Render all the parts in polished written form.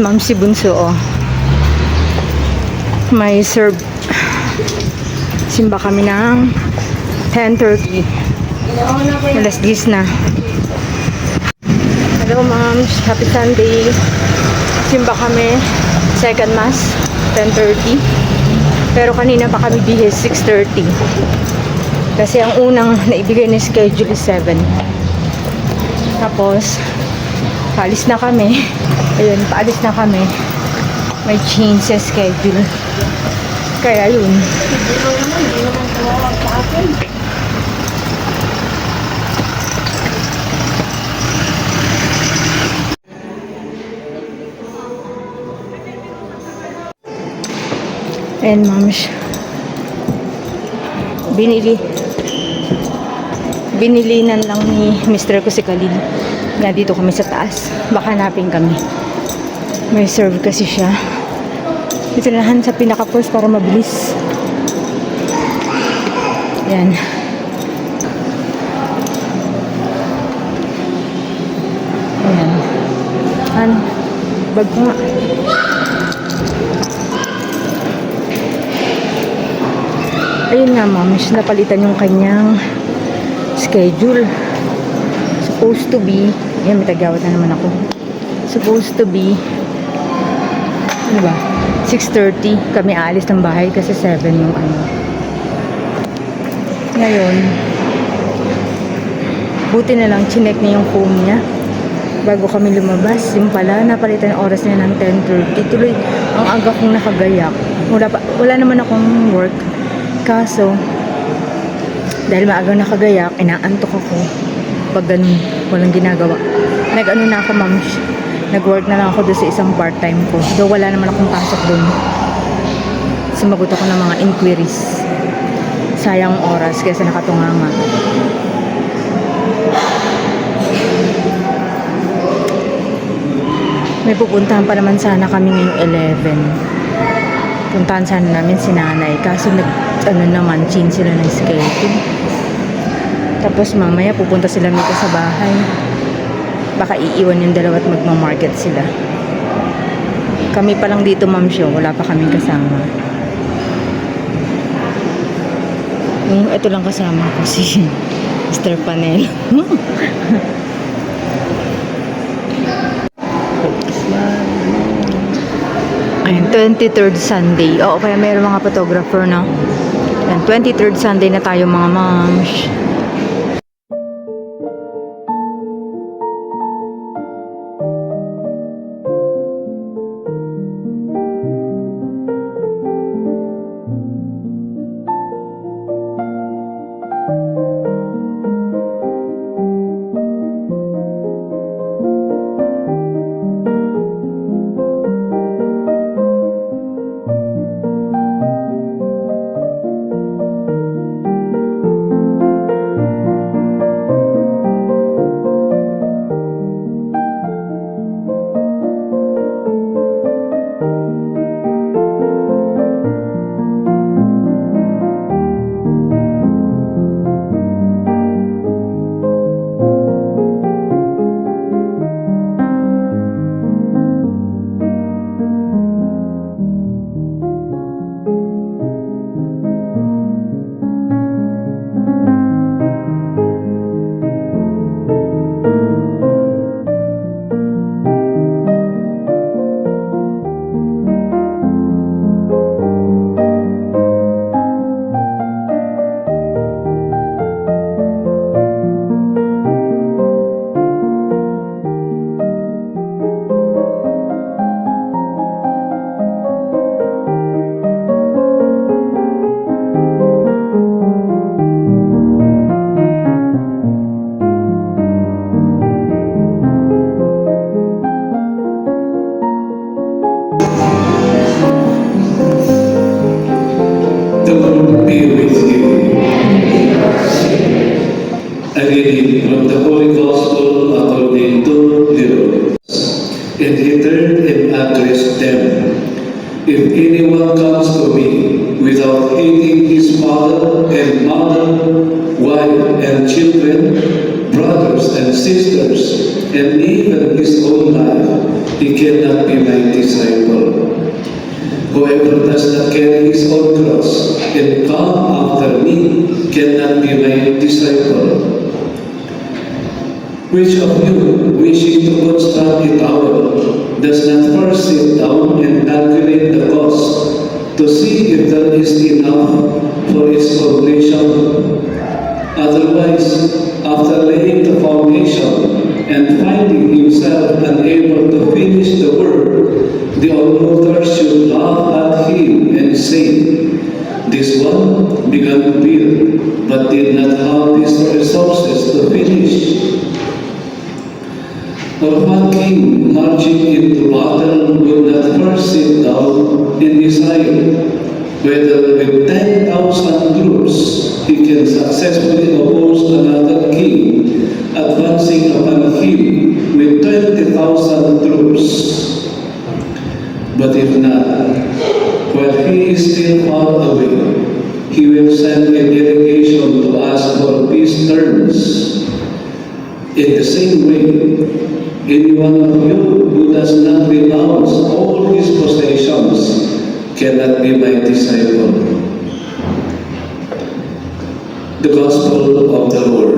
Ayan, ma'am, si Bunso, oh. May serve. Simba kami ng 10:30. Alas 10 na. Hello, ma'am. Happy Sunday. Simba kami. Second mass, 10:30. Pero kanina pa kami bihis, 6:30. Kasi ang unang naibigay na schedule is 7. Tapos, paalis na kami. Ayun, paalis na kami. May change sa schedule. Kaya yun. Hindi naman tumawag sa akin. And moms, binilinan lang ni Mr. ko si Khalid na dito kami sa taas. Baka hanapin kami. May serve kasi siya. Ito lahan sa pinaka-first para mabilis. Yan. Ayan. Ano? Bag ko nga. Ayun nga, ma'am. Napalitan yung kanyang schedule. Supposed to be, yan, may tagawat na naman ako. Supposed to be, ano ba? 6:30 kami aalis ng bahay kasi 7 yung ano. Ngayon, buti na lang chinek niya yung phone niya bago kami lumabas. Yung pala, napalitan yung oras niya ng 10:30. Tuloy, ang aga kong nakagayak. Wala naman akong work. Kaso, dahil maagang nakagayak, inaantok ako. Pag ganun, walang ginagawa. Nag-ano na ako, ma'am. Nag-work na lang ako doon sa isang part-time ko. Though wala naman akong pasok doon. Sumagot ako ng mga inquiries. Sayang oras kasi nakatunganga. May pupuntahan pa naman sana kami ngayong 11. Puntahan sana namin si nanay. Kaso change sila ng schedule. Tapos mamaya pupunta sila dito sa bahay. Baka iiwan yung dalawa at magmamarket sila. Kami pa lang dito, ma'am, show. Wala pa kaming kasama. Ito lang kasama ko si Mr. Panel. Ayun, 23rd Sunday. Oo, kaya mayroon mga photographer na. Ayun, 23rd Sunday na tayo, mga moms. A reading from the Holy Gospel according to Luke. And he turned and addressed them, "If anyone comes to me without hating his father and mother, wife and children, brothers and sisters, and even his own life, he cannot be my disciple. Whoever does not carry his own cross and come after me cannot be my disciple. Which of you, wishing to construct a tower, does not first sit down and calculate the cost to see if there is enough for its completion? Otherwise, after laying the foundation and finding himself unable to finish the work, the onlooker should laugh at him and say, "This one began to build, but did not have these resources to finish." Or what king marching into battle would not first sit down and decide whether with 10,000 troops he can successfully oppose another king advancing upon him with 20,000 troops? But if not, while he is still far away, he will send a delegation to ask for peace terms. In the same way, any one of you who does not renounce all his possessions cannot be my disciple. The Gospel of the Lord.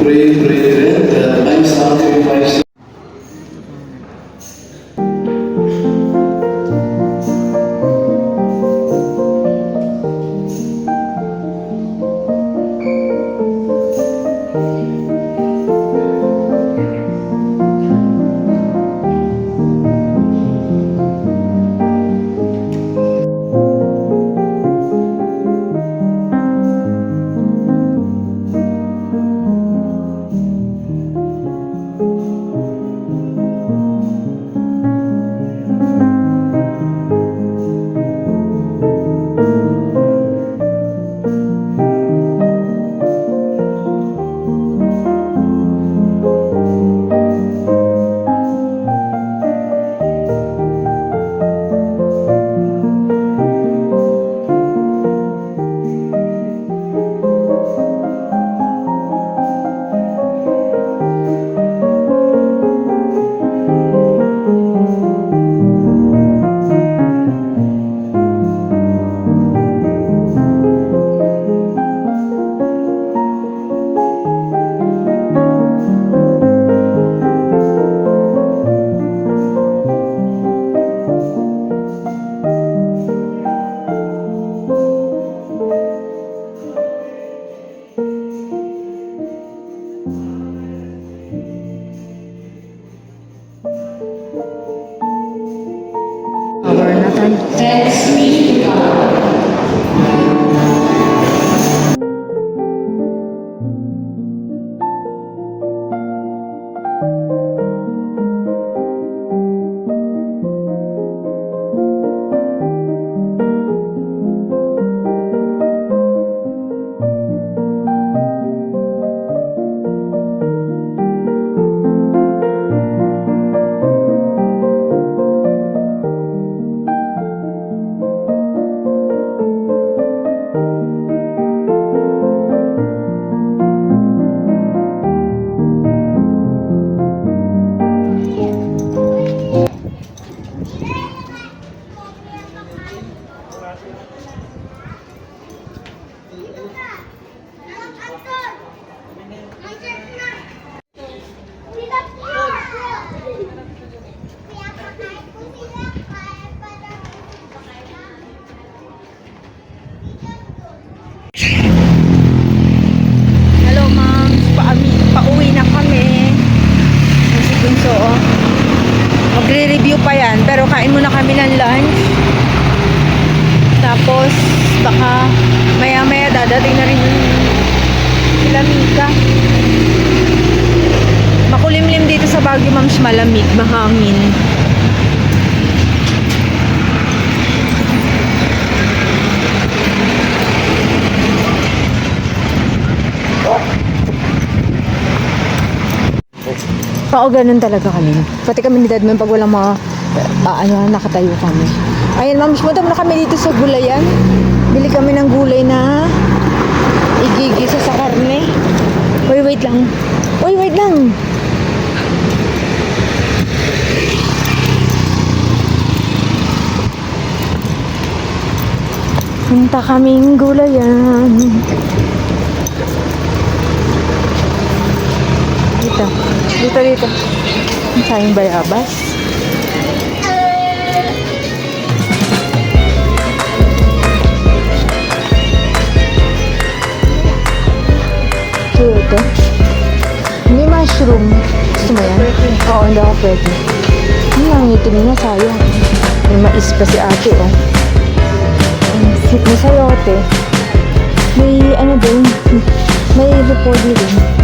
Pray, brethren, that my sacrifice Thanks be to God. Hello, ma'am. Pauwi na kami. Yung si Bunso, oh. Magre-review pa yan. Pero kain muna kami ng lunch. Tapos, baka maya-maya dadating na rin yung sila Mika. Makulimlim dito sa Baguio, ma'am. Malamig, mahangin. Oo, ganun talaga kami. Pati kami ni Dad, man, pag walang mga, nakatayo kami. Ayan, ma'am, punta muna kami dito sa gulayan. Bili kami ng gulay na igigisa sa karne. Uy, wait lang. Uy, wait lang. Punta kaming gulayan. Dito. Dito. Ang sayang bayabas. Ito. May mushroom. Gusto mo yan? Oo, hindi ako pwede. Ang nangitin na, sayang. May mais pa si ate, oh. May sayote. May ano din. May repolyo din.